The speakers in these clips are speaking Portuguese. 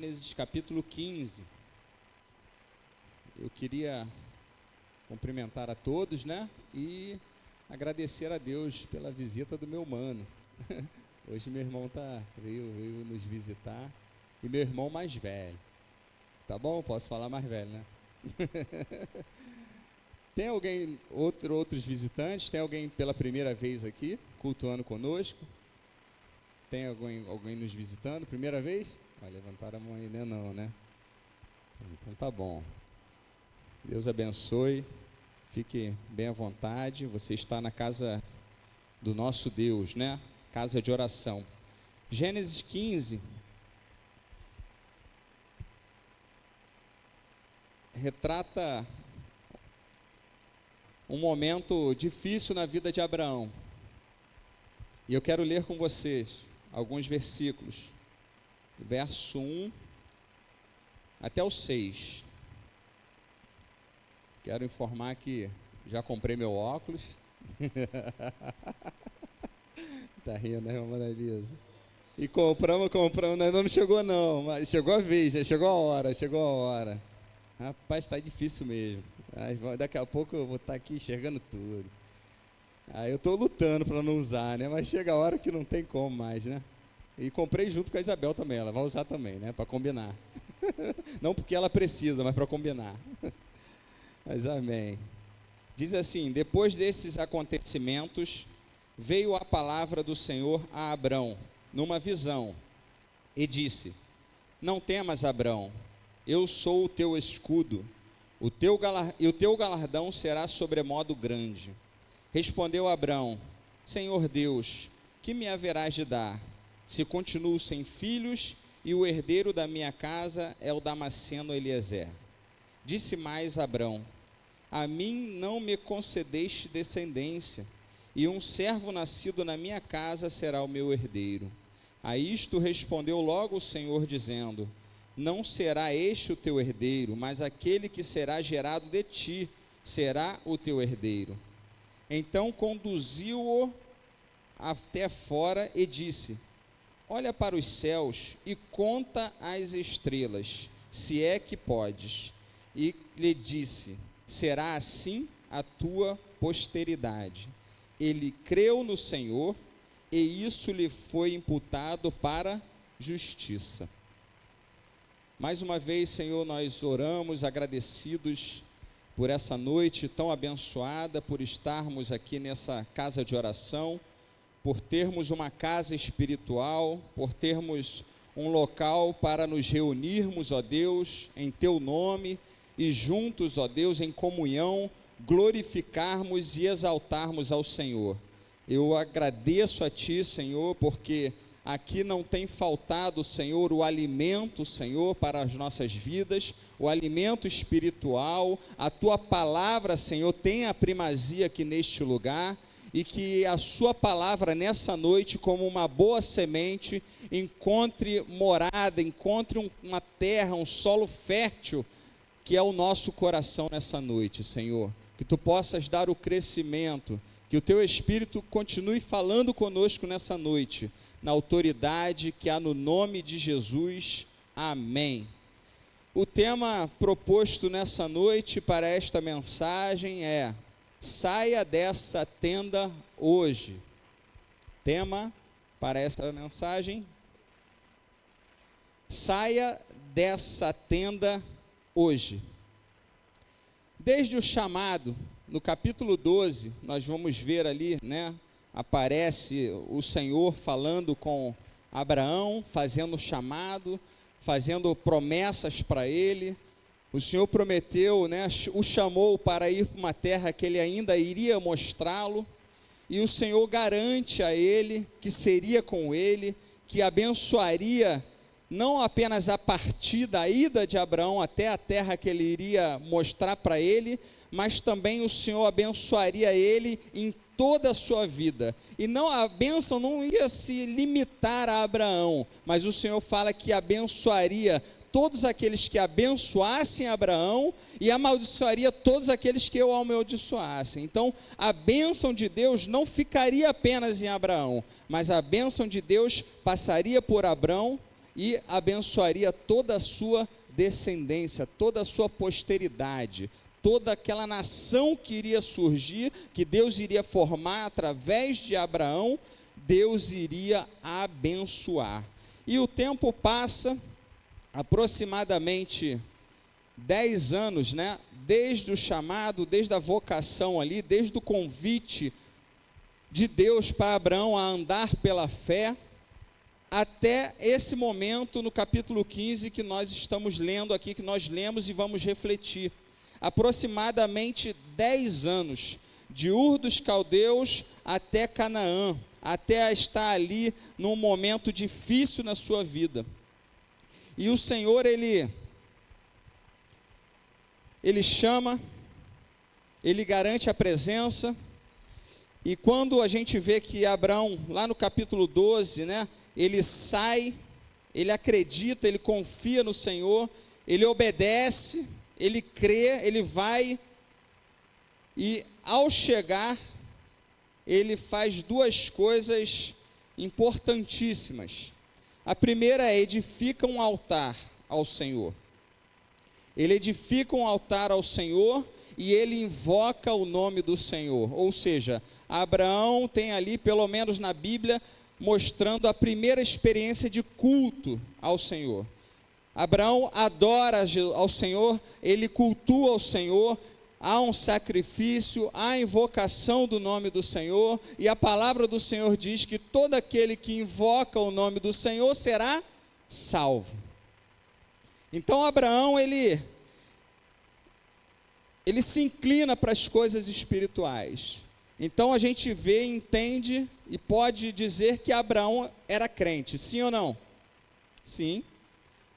Gênesis capítulo 15. Eu queria cumprimentar a todos, né? E agradecer a Deus pela visita do meu mano. Hoje meu irmão veio nos visitar. E meu irmão mais velho. Tá bom? Posso falar mais velho, né? Tem alguém, outros visitantes? Tem alguém pela primeira vez aqui, cultuando conosco? Tem alguém nos visitando? Primeira vez? Levantaram a mão ainda não, né? Então tá bom. Deus abençoe. Fique bem à vontade. Você está na casa do nosso Deus, né? Casa de oração. Gênesis 15 retrata um momento difícil na vida de Abraão. E eu quero ler com vocês alguns versículos, verso 1 até o 6. Quero informar que já comprei meu óculos. Tá rindo, né, irmã Elisa? E compramos, ainda não chegou não, mas chegou a vez, já chegou a hora. Rapaz, está difícil mesmo. Daqui a pouco eu vou estar aqui enxergando tudo. Eu estou lutando para não usar, né? Mas chega a hora que não tem como mais, né? E comprei junto com a Isabel também, ela vai usar também, né? Para combinar. Não porque ela precisa, mas para combinar. Mas amém. Diz assim: depois desses acontecimentos, veio a palavra do Senhor a Abrão, numa visão, e disse: não temas, Abrão, eu sou o teu escudo, e o teu galardão será sobremodo grande. Respondeu Abrão: Senhor Deus, que me haverás de dar, se continuo sem filhos, e o herdeiro da minha casa é o Damasceno Eliezer? Disse mais Abrão: a mim não me concedeste descendência, e um servo nascido na minha casa será o meu herdeiro. A isto respondeu logo o Senhor, dizendo: não será este o teu herdeiro, mas aquele que será gerado de ti será o teu herdeiro. Então conduziu-o até fora e disse: olha para os céus e conta as estrelas, se é que podes. E lhe disse: será assim a tua posteridade. Ele creu no Senhor, e isso lhe foi imputado para justiça. Mais uma vez, Senhor, nós oramos agradecidos por essa noite tão abençoada, por estarmos aqui nessa casa de oração, por termos uma casa espiritual, por termos um local para nos reunirmos, ó Deus, em Teu nome, e juntos, ó Deus, em comunhão, glorificarmos e exaltarmos ao Senhor. Eu agradeço a Ti, Senhor, porque aqui não tem faltado, Senhor, o alimento, Senhor, para as nossas vidas, o alimento espiritual. A Tua palavra, Senhor, tem a primazia aqui neste lugar, e que a Sua palavra nessa noite, como uma boa semente, encontre morada, encontre uma terra, um solo fértil, que é o nosso coração nessa noite, Senhor. Que Tu possas dar o crescimento, que o Teu Espírito continue falando conosco nessa noite, na autoridade que há no nome de Jesus. Amém. O tema proposto nessa noite para esta mensagem é: saia dessa tenda hoje. Tema para esta mensagem: saia dessa tenda hoje. Desde o chamado, no capítulo 12, nós vamos ver ali, né? Aparece o Senhor falando com Abraão, fazendo chamado, fazendo promessas para ele. O Senhor prometeu, né, o chamou para ir para uma terra que ele ainda iria mostrá-lo, e o Senhor garante a ele que seria com ele, que abençoaria não apenas a partida, a ida de Abraão até a terra que ele iria mostrar para ele, mas também o Senhor abençoaria ele em toda a sua vida. E não, a bênção não ia se limitar a Abraão, mas o Senhor fala que abençoaria todos aqueles que abençoassem Abraão e amaldiçoaria todos aqueles que o amaldiçoassem. Então, a bênção de Deus não ficaria apenas em Abraão, mas a bênção de Deus passaria por Abraão e abençoaria toda a sua descendência, toda a sua posteridade, toda aquela nação que iria surgir, que Deus iria formar através de Abraão, Deus iria abençoar. E o tempo passa, aproximadamente 10 anos, né? Desde o chamado, desde a vocação ali, desde o convite de Deus para Abraão a andar pela fé, até esse momento no capítulo 15 que nós estamos lendo aqui, que nós lemos e vamos refletir. Aproximadamente 10 anos, de Ur dos Caldeus até Canaã, até estar ali num momento difícil na sua vida. E o Senhor, Ele chama, Ele garante a presença, e quando a gente vê que Abraão, lá no capítulo 12, né, ele sai, ele acredita, ele confia no Senhor, ele obedece, ele crê, ele vai, e ao chegar, ele faz duas coisas importantíssimas. A primeira é edifica um altar ao Senhor. Ele edifica um altar ao Senhor e ele invoca o nome do Senhor. Ou seja, Abraão tem ali, pelo menos na Bíblia, mostrando a primeira experiência de culto ao Senhor. Abraão adora ao Senhor, ele cultua ao Senhor, há um sacrifício, há a invocação do nome do Senhor, e a palavra do Senhor diz que todo aquele que invoca o nome do Senhor será salvo. Então Abraão, ele se inclina para as coisas espirituais. Então a gente vê, entende e pode dizer que Abraão era crente, sim ou não? Sim.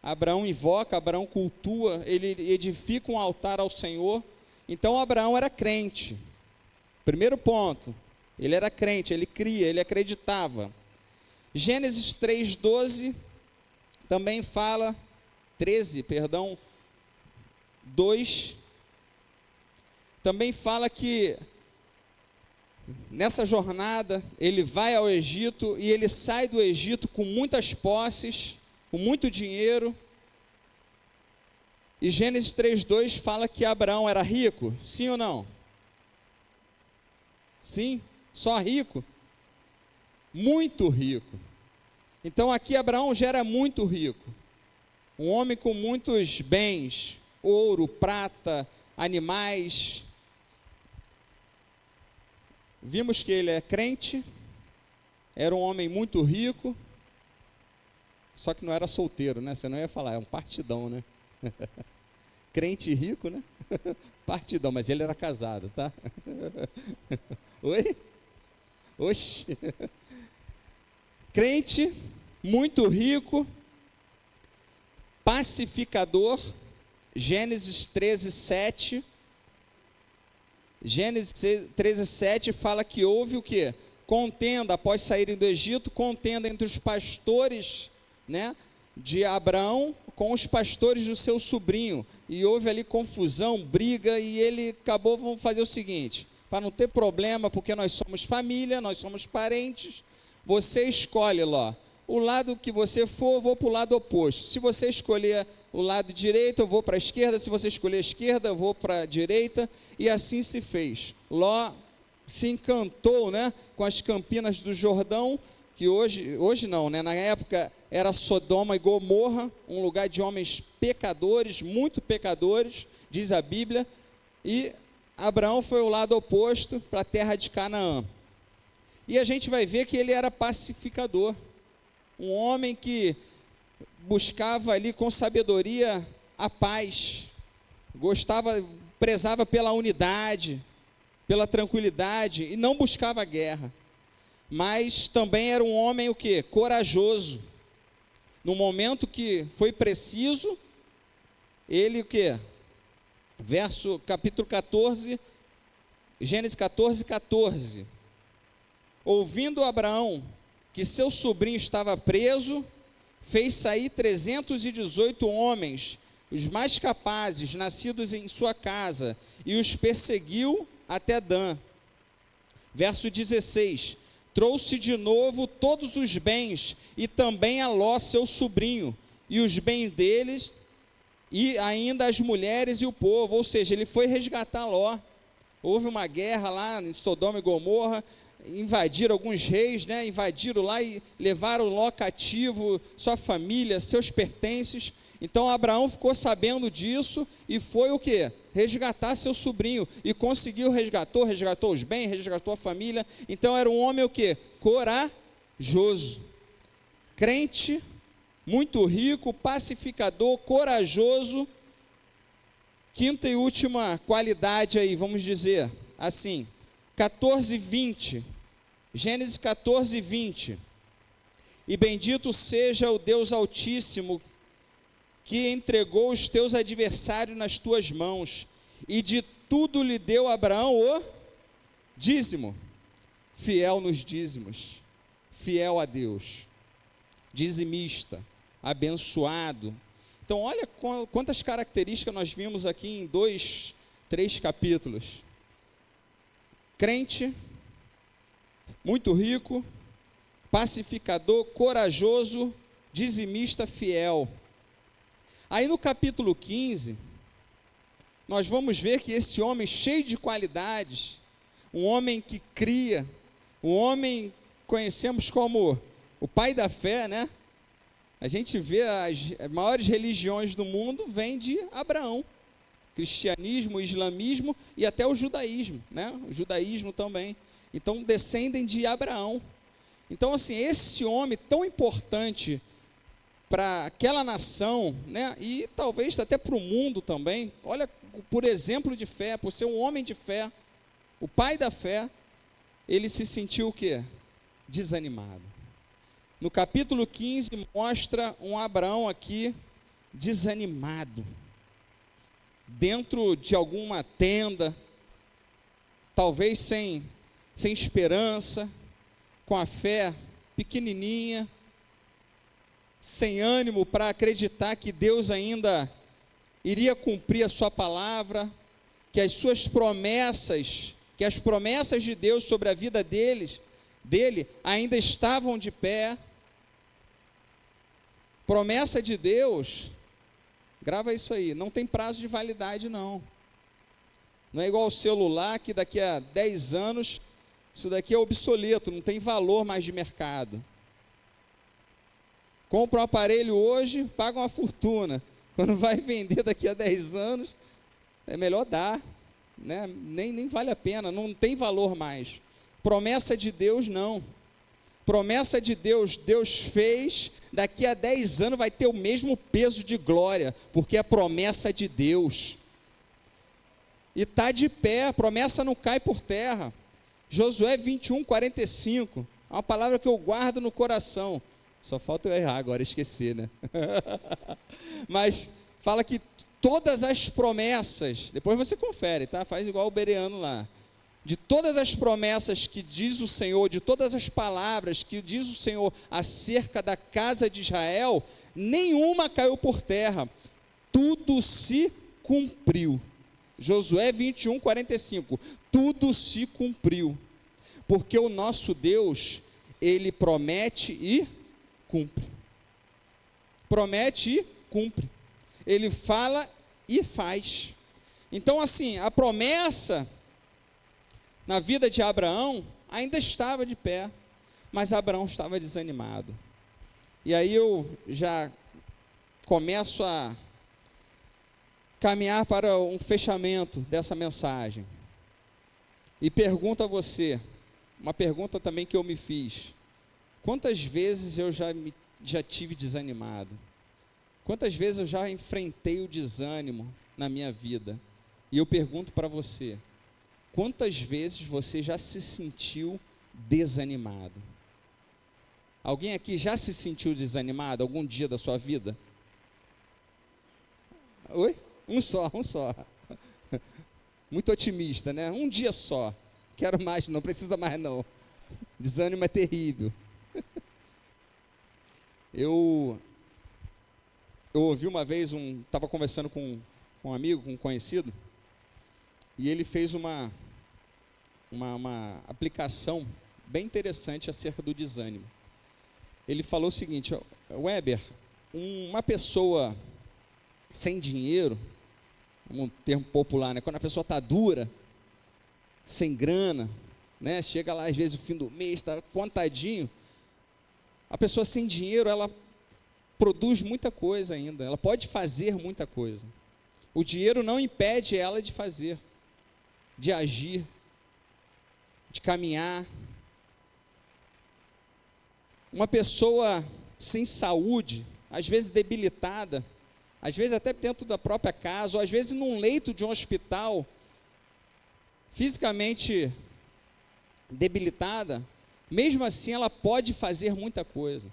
Abraão invoca, Abraão cultua, ele edifica um altar ao Senhor. Então Abraão era crente. Primeiro ponto, ele era crente, ele cria, ele acreditava. Gênesis 3:12 também fala, 2, também fala que nessa jornada ele vai ao Egito e ele sai do Egito com muitas posses, com muito dinheiro. E Gênesis 3:2 fala que Abraão era rico, sim ou não? Sim, só rico? Muito rico. Então aqui Abraão já era muito rico. Um homem com muitos bens, ouro, prata, animais. Vimos que ele é crente, era um homem muito rico, só que não era solteiro, né? Você não ia falar, é um partidão, né? Crente rico, né? Partidão, mas ele era casado, tá? Oi? Oxi. Crente, muito rico, pacificador. Gênesis 13:7. Gênesis 13:7 fala que houve o quê? Contenda, após saírem do Egito, contenda entre os pastores, né, de Abraão com os pastores do seu sobrinho, e houve ali confusão, briga, e ele acabou, vamos fazer o seguinte, para não ter problema, porque nós somos família, nós somos parentes, você escolhe lá, o lado que você for, eu vou para o lado oposto. Se você escolher o lado direito, eu vou para a esquerda. Se você escolher a esquerda, eu vou para a direita. E assim se fez. Ló se encantou, né, com as campinas do Jordão, que hoje não, né, na época era Sodoma e Gomorra, um lugar de homens pecadores, muito pecadores, diz a Bíblia. E Abraão foi o lado oposto, para a terra de Canaã. E a gente vai ver que ele era pacificador. Um homem que buscava ali com sabedoria a paz, prezava pela unidade, pela tranquilidade, e não buscava a guerra. Mas também era um homem o quê? Corajoso. No momento que foi preciso, ele o quê? Capítulo 14, Gênesis 14:14. Ouvindo Abraão que seu sobrinho estava preso, fez sair 318 homens, os mais capazes, nascidos em sua casa, e os perseguiu até Dan. Verso 16, trouxe de novo todos os bens, e também a Ló, seu sobrinho, e os bens deles, e ainda as mulheres e o povo. Ou seja, ele foi resgatar Ló. Houve uma guerra lá em Sodoma e Gomorra, invadiram alguns reis, né? Invadiram lá e levaram Ló cativo, sua família, seus pertences. Então Abraão ficou sabendo disso e foi o quê? Resgatar seu sobrinho, e conseguiu, resgatou os bens, resgatou a família. Então era um homem o quê? Corajoso, crente, muito rico, pacificador, corajoso. Quinta e última qualidade aí, vamos dizer assim, 14:20, Gênesis 14:20, e bendito seja o Deus Altíssimo, que entregou os teus adversários nas tuas mãos, e de tudo lhe deu Abraão o dízimo. Fiel nos dízimos, fiel a Deus, dizimista, abençoado. Então olha quantas características nós vimos aqui em 2, 3 capítulos. Crente, muito rico, pacificador, corajoso, dizimista, fiel. Aí no capítulo 15, nós vamos ver que esse homem cheio de qualidades, um homem que cria, um homem que conhecemos como o pai da fé, né? A gente vê as maiores religiões do mundo vêm de Abraão. Cristianismo, islamismo e até o judaísmo, né? O judaísmo também. Então descendem de Abraão. Então assim, esse homem tão importante para aquela nação, né? E talvez até para o mundo também, olha, por exemplo de fé, por ser um homem de fé, o pai da fé, ele se sentiu o quê? Desanimado. No capítulo 15 mostra um Abraão aqui desanimado, dentro de alguma tenda, talvez sem esperança, com a fé pequenininha, sem ânimo para acreditar que Deus ainda iria cumprir a sua palavra, que as suas promessas, que as promessas de Deus sobre a vida dele ainda estavam de pé. Promessa de Deus, grava isso aí, não tem prazo de validade não. Não é igual o celular que daqui a 10 anos, isso daqui é obsoleto, não tem valor mais de mercado. Compra um aparelho hoje, paga uma fortuna. Quando vai vender daqui a 10 anos, é melhor dar, né? Nem vale a pena, não tem valor mais. Promessa de Deus, não. Promessa de Deus, Deus fez, daqui a 10 anos vai ter o mesmo peso de glória, porque é promessa de Deus. E está de pé, a promessa não cai por terra. Josué 21:45, é uma palavra que eu guardo no coração. Só falta eu errar agora, esquecer, né? Mas fala que todas as promessas, depois você confere, tá? Faz igual o Bereano lá. De todas as promessas que diz o Senhor, de todas as palavras que diz o Senhor acerca da casa de Israel, nenhuma caiu por terra, tudo se cumpriu. Josué 21:45, tudo se cumpriu, porque o nosso Deus, Ele promete e cumpre. Promete e cumpre. Ele fala e faz. Então assim, a promessa na vida de Abraão ainda estava de pé, mas Abraão estava desanimado. E aí eu já começo a caminhar para um fechamento dessa mensagem. E pergunto a você, uma pergunta também que eu me fiz: quantas vezes eu já tive desanimado? Quantas vezes eu já enfrentei o desânimo na minha vida? E eu pergunto para você, quantas vezes você já se sentiu desanimado? Alguém aqui já se sentiu desanimado algum dia da sua vida? Oi? Um só. Muito otimista, né? Um dia só. Quero mais, não precisa mais não. Desânimo é terrível. Eu ouvi uma vez, estava conversando com um amigo, com um conhecido, e ele fez uma aplicação bem interessante acerca do desânimo. Ele falou o seguinte: Weber, uma pessoa sem dinheiro, um termo popular, né? Quando a pessoa está dura, sem grana, né? Chega lá às vezes o fim do mês, está contadinho, a pessoa sem dinheiro, ela produz muita coisa ainda, ela pode fazer muita coisa. O dinheiro não impede ela de fazer, de agir, de caminhar. Uma pessoa sem saúde, às vezes debilitada, às vezes até dentro da própria casa, ou às vezes num leito de um hospital, fisicamente debilitada, mesmo assim ela pode fazer muita coisa.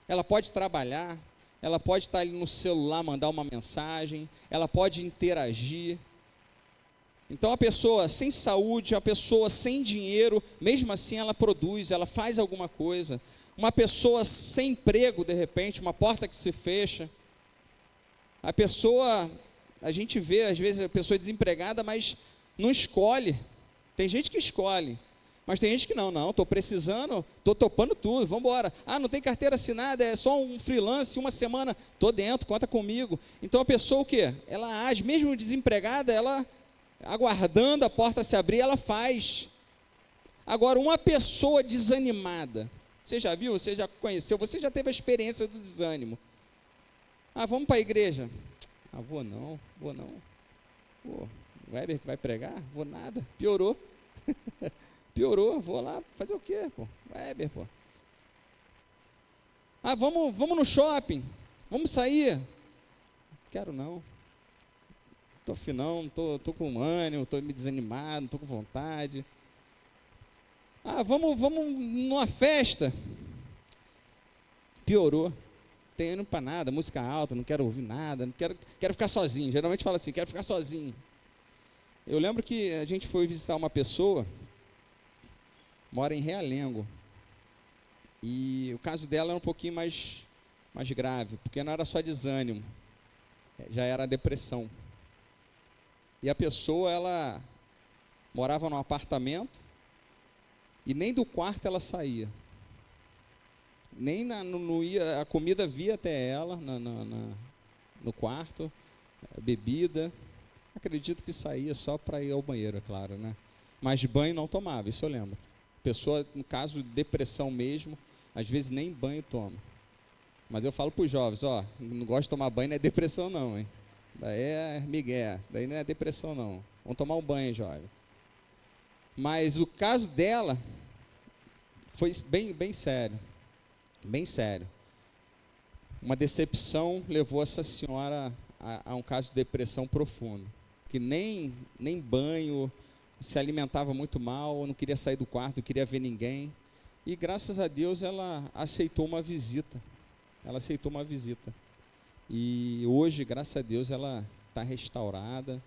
Ela pode trabalhar, ela pode estar ali no celular, mandar uma mensagem, ela pode interagir. Então a pessoa sem saúde, a pessoa sem dinheiro, mesmo assim ela produz, ela faz alguma coisa. Uma pessoa sem emprego, de repente, uma porta que se fecha. A pessoa, a gente vê às vezes a pessoa desempregada, mas não escolhe. Tem gente que escolhe, mas tem gente que não, estou precisando, estou topando tudo, vamos embora. Não tem carteira assinada, é só um freelance, uma semana, estou dentro, conta comigo. Então a pessoa o quê? Ela age, mesmo desempregada, ela aguardando a porta se abrir, ela faz. Agora, uma pessoa desanimada, você já viu, você já conheceu, você já teve a experiência do desânimo. Vamos para a igreja. Vou não. Pô, o Weber que vai pregar? Vou nada, piorou. Piorou, vou lá fazer o quê, pô? Weber, pô. Vamos no shopping, vamos sair. Quero não. Estou afinal, estou com ânimo, estou me desanimado, estou com vontade. Vamos numa festa. Piorou. Não tenho indo para nada, música alta, não quero ouvir nada, não quero ficar sozinho. Geralmente fala assim, quero ficar sozinho. Eu lembro que a gente foi visitar uma pessoa, mora em Realengo, e o caso dela era um pouquinho mais grave, porque não era só desânimo, já era depressão. E a pessoa, ela morava num apartamento e nem do quarto ela saía. Nem não ia, a comida via até ela no quarto, a bebida. Acredito que saía só para ir ao banheiro, é claro, né? Mas banho não tomava, isso eu lembro. Pessoa, no caso de depressão mesmo, às vezes nem banho toma. Mas eu falo para os jovens, não gosto de tomar banho, não é depressão não, hein? Daí é migué, daí não é depressão não. Vamos tomar um banho, jovem. Mas o caso dela foi bem sério. Bem sério. Uma decepção levou essa senhora a um caso de depressão profundo. Que nem banho, se alimentava muito mal, não queria sair do quarto, não queria ver ninguém. E graças a Deus ela aceitou uma visita. E hoje, graças a Deus, ela está restaurada,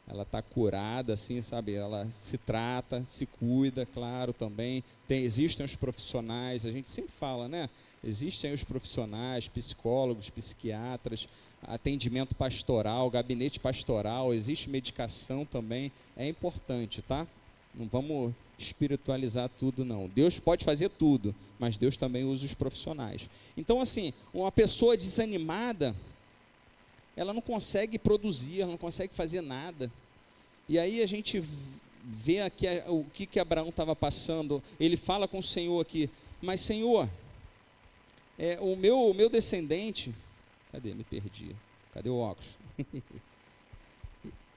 ela está curada, assim, sabe? Ela se trata, se cuida, claro, também. Existem os profissionais, a gente sempre fala, né? Existem os profissionais, psicólogos, psiquiatras, atendimento pastoral, gabinete pastoral, existe medicação também, é importante, tá? Não vamos espiritualizar tudo, não. Deus pode fazer tudo, mas Deus também usa os profissionais. Então, assim, uma pessoa desanimada, ela não consegue produzir, ela não consegue fazer nada. E aí a gente vê aqui o que Abraão estava passando. Ele fala com o Senhor aqui, mas Senhor, o meu descendente, cadê? Me perdi. Cadê o óculos?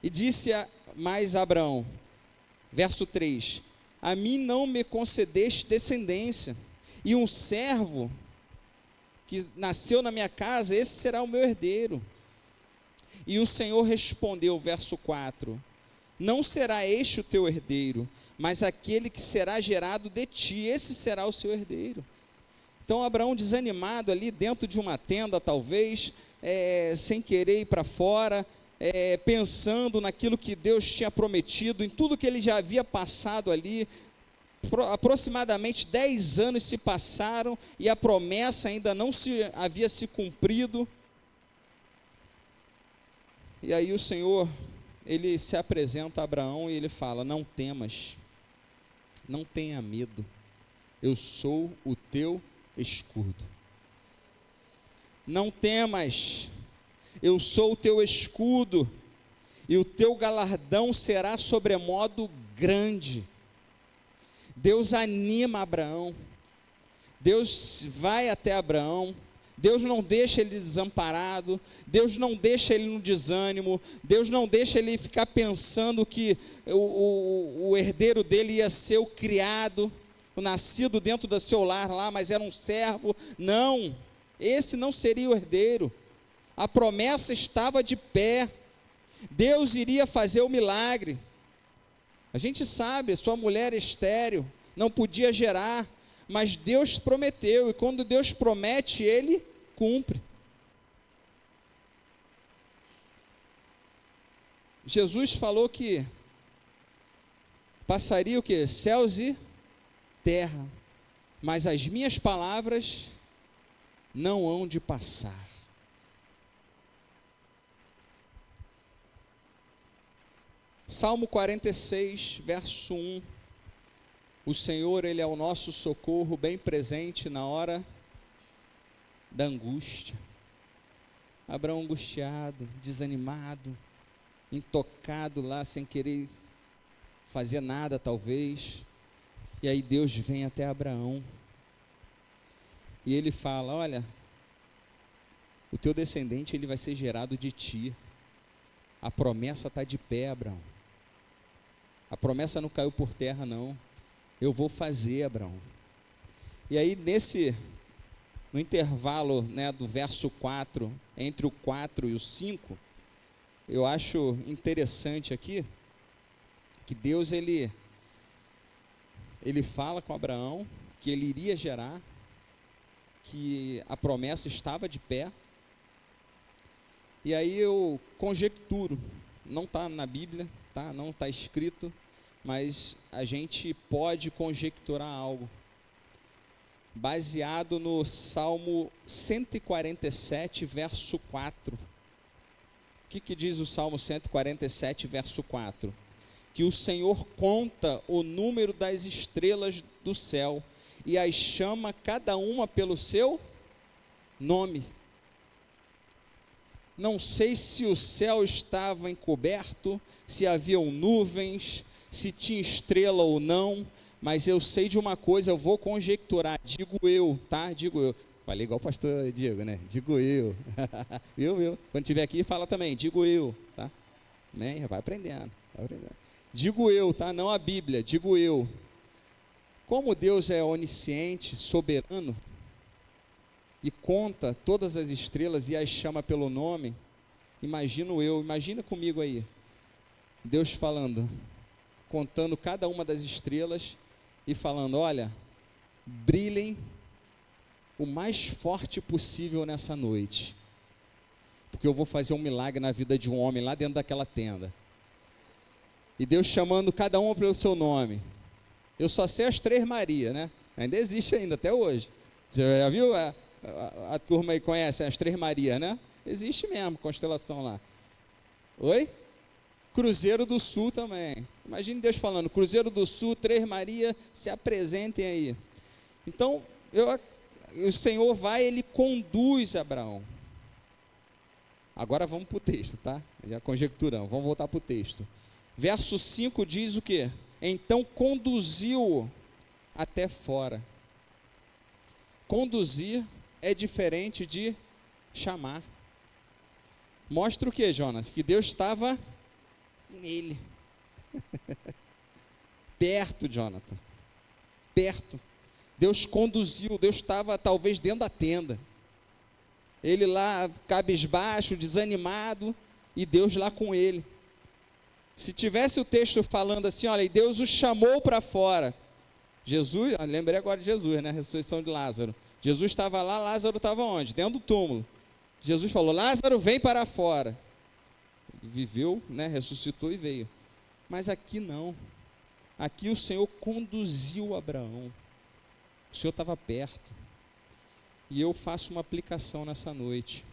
E disse mais Abraão, verso 3, a mim não me concedeste descendência, e um servo que nasceu na minha casa, esse será o meu herdeiro. E o Senhor respondeu, verso 4, não será este o teu herdeiro, mas aquele que será gerado de ti, esse será o seu herdeiro. Então Abraão desanimado ali dentro de uma tenda talvez, sem querer ir para fora, pensando naquilo que Deus tinha prometido, em tudo que ele já havia passado ali. Aproximadamente 10 anos se passaram e a promessa ainda não havia se cumprido. E aí o Senhor, ele se apresenta a Abraão e ele fala, não temas, não tenha medo, eu sou o teu escudo. Não temas, eu sou o teu escudo, e o teu galardão será sobremodo grande. Deus anima Abraão, Deus vai até Abraão, Deus não deixa ele desamparado, Deus não deixa ele no desânimo, Deus não deixa ele ficar pensando que o herdeiro dele ia ser o criado, o nascido dentro do seu lar lá, mas era um servo. Não, esse não seria o herdeiro. A promessa estava de pé, Deus iria fazer o milagre. A gente sabe, sua mulher estéril, não podia gerar, mas Deus prometeu, e quando Deus promete, Ele cumpre. Jesus falou que passaria o quê? Céus e terra, mas as minhas palavras não hão de passar. Salmo 46, verso 1. O Senhor, Ele é o nosso socorro bem presente na hora da angústia. Abraão angustiado, desanimado, intocado lá, sem querer fazer nada talvez. E aí Deus vem até Abraão. E Ele fala, olha, o teu descendente ele vai ser gerado de ti. A promessa está de pé, Abraão. A promessa não caiu por terra, não. Eu vou fazer, Abraão. E aí, no intervalo, né, do verso 4, entre o 4 e o 5, eu acho interessante aqui, que Deus, ele fala com Abraão, que ele iria gerar, que a promessa estava de pé. E aí eu conjecturo, não está na Bíblia, tá? Não está escrito, mas a gente pode conjecturar algo, baseado no Salmo 147, verso 4. O que diz o Salmo 147, verso 4? Que o Senhor conta o número das estrelas do céu e as chama cada uma pelo seu nome. Não sei se o céu estava encoberto, se haviam nuvens, se tinha estrela ou não, mas eu sei de uma coisa, eu vou conjecturar, digo eu, tá? Digo eu. Falei igual o pastor Diego, né? Digo eu. Viu? Quando estiver aqui, fala também, digo eu, tá? Né? Vai aprendendo. Digo eu, tá? Não a Bíblia, digo eu. Como Deus é onisciente, soberano, e conta todas as estrelas e as chama pelo nome, imagina comigo aí, Deus falando, contando cada uma das estrelas e falando, olha, brilhem o mais forte possível nessa noite, porque eu vou fazer um milagre na vida de um homem lá dentro daquela tenda. E Deus chamando cada uma pelo seu nome. Eu só sei as Três Marias, né? Ainda existe ainda, até hoje. Você já viu? A turma aí conhece as Três Marias, né? Existe mesmo, constelação lá. Oi? Cruzeiro do Sul também. Imagine Deus falando, Cruzeiro do Sul, Três Marias, se apresentem aí. Então, o Senhor vai, Ele conduz Abraão. Agora vamos para o texto, tá? Já conjecturamos, vamos voltar para o texto. Verso 5 diz o quê? Então conduziu-o até fora. Conduzir é diferente de chamar. Mostra o que, Jonas? Que Deus estava nele. Perto, Jonathan. Perto. Deus conduziu, Deus estava talvez dentro da tenda. Ele lá, cabisbaixo, desanimado, e Deus lá com ele. Se tivesse o texto falando assim, olha, e Deus o chamou para fora. Jesus, lembrei agora de Jesus, né? A ressurreição de Lázaro. Jesus estava lá, Lázaro estava onde? Dentro do túmulo. Jesus falou, Lázaro, vem para fora. Ele viveu, né? Ressuscitou e veio. Mas aqui não. Aqui o Senhor conduziu Abraão. O Senhor estava perto. E eu faço uma aplicação nessa noite.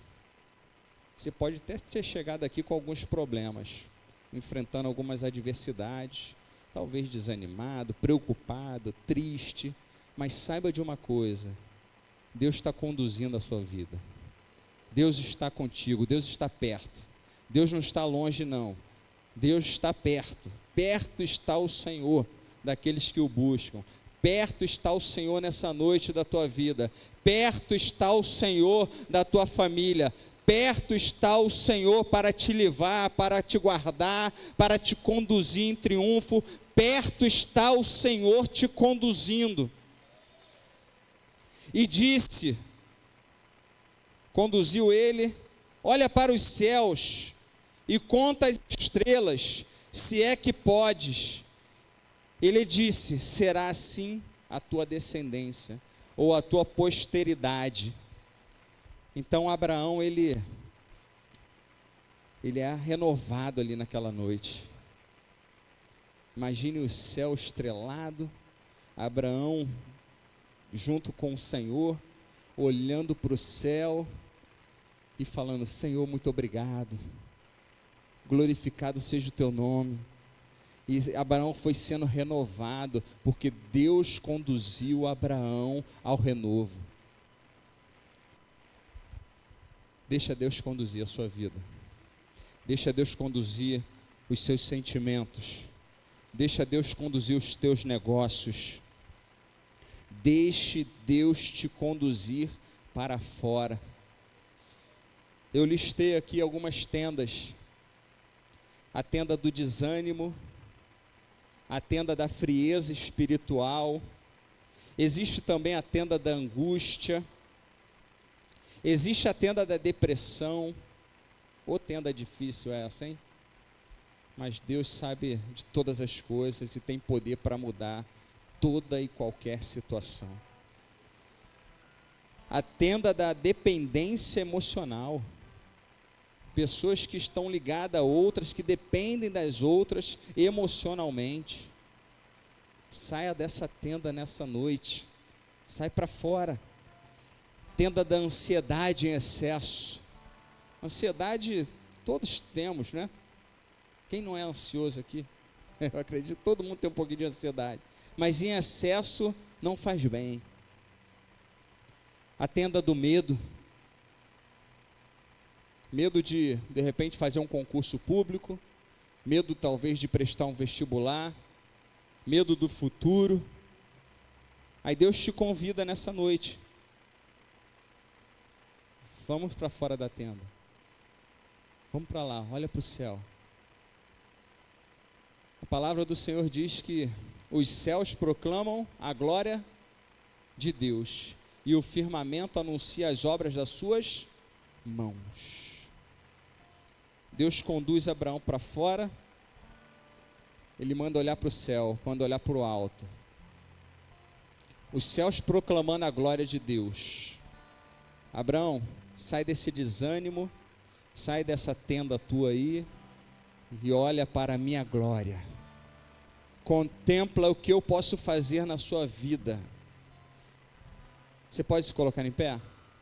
Você pode até ter chegado aqui com alguns problemas, enfrentando algumas adversidades, talvez desanimado, preocupado, triste, Mas saiba de uma coisa, Deus está conduzindo a sua vida. Deus está contigo, Deus está perto. Deus não está longe, não. Deus está perto. Perto está o Senhor daqueles que o buscam. Perto está o Senhor nessa noite da tua vida. Perto está o Senhor da tua família. Perto está o Senhor para te livrar, para te guardar, para te conduzir em triunfo. Perto está o Senhor te conduzindo. E disse, conduziu ele, olha para os céus e conta as estrelas, se é que podes. Ele disse, será assim a tua descendência, ou a tua posteridade. Então Abraão, ele é renovado ali naquela noite. Imagine o céu estrelado, Abraão junto com o Senhor, olhando para o céu e falando, Senhor, muito obrigado, glorificado seja o teu nome. E Abraão foi sendo renovado, porque Deus conduziu Abraão ao renovo. Deixa Deus conduzir a sua vida. Deixa Deus conduzir os seus sentimentos. Deixa Deus conduzir os teus negócios. Deixe Deus te conduzir para fora. Eu listei aqui algumas tendas. A tenda do desânimo, a tenda da frieza espiritual, existe também a tenda da angústia, existe a tenda da depressão. Ô tenda difícil essa, hein? Mas Deus sabe de todas as coisas e tem poder para mudar toda e qualquer situação. A tenda da dependência emocional, pessoas que estão ligadas a outras, que dependem das outras emocionalmente. Saia dessa tenda nessa noite, sai para fora. Tenda da ansiedade em excesso. Ansiedade todos temos, né? Quem não é ansioso aqui? Eu acredito que todo mundo tem um pouquinho de ansiedade, mas em excesso não faz bem. A tenda do medo. Medo de repente, fazer um concurso público, medo talvez de prestar um vestibular, medo do futuro. Aí Deus te convida nessa noite. Vamos para fora da tenda. Vamos para lá, olha para o céu. A palavra do Senhor diz que os céus proclamam a glória de Deus e o firmamento anuncia as obras das suas mãos. Deus conduz Abraão para fora, ele manda olhar para o céu, manda olhar para o alto. Os céus proclamando a glória de Deus. Abraão, sai desse desânimo, sai dessa tenda tua aí e olha para a minha glória. Contempla o que eu posso fazer na sua vida. Você pode se colocar em pé?